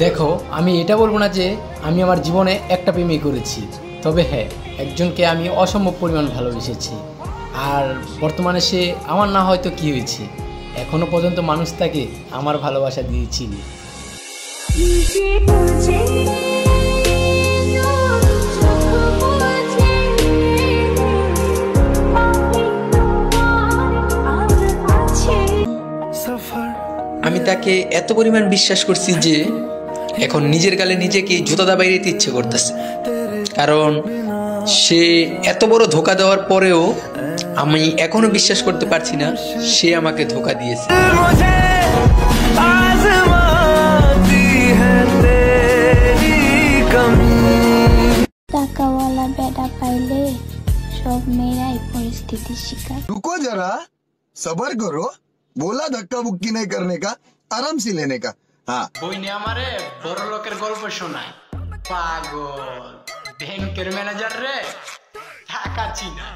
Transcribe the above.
দেখো, আমি এটা বলবো না যে আমি আমার জীবনে একটা প্রেমই করেছি, তবে হ্যাঁ, একজনকে আমি অসম্ভব পরিমাণ ভালোবেসেছি। আর বর্তমানে সে আমার না হয়তো কি হয়েছে, এখনো পর্যন্ত মানুষ তাকে আমার ভালোবাসা দিয়েছি। আমি তাকে এত পরিমাণ বিশ্বাস করছি যে এখন নিজের গালে নিজেকে জুতা দাবাই দিতে ইচ্ছে করতেছে, কারণ সে এত বড় ধোকা দেওয়ার পরেও আমি এখনো বিশ্বাস করতে পারছি না সে আমাকে ধোকা দিয়েছে। টাকাওয়ালা বেটা পাইলে সব মেয়েরাই পরিস্থিতির শিকার। रुको जरा सबर करो, बोला धक्का बुक्की नहीं करने का, आराम से लेने का। हाँ বইনে আমারে বড় লোকের গল্প শোনায়, পাগল ব্যাংকের ম্যানেজার রে টাকা চিনা।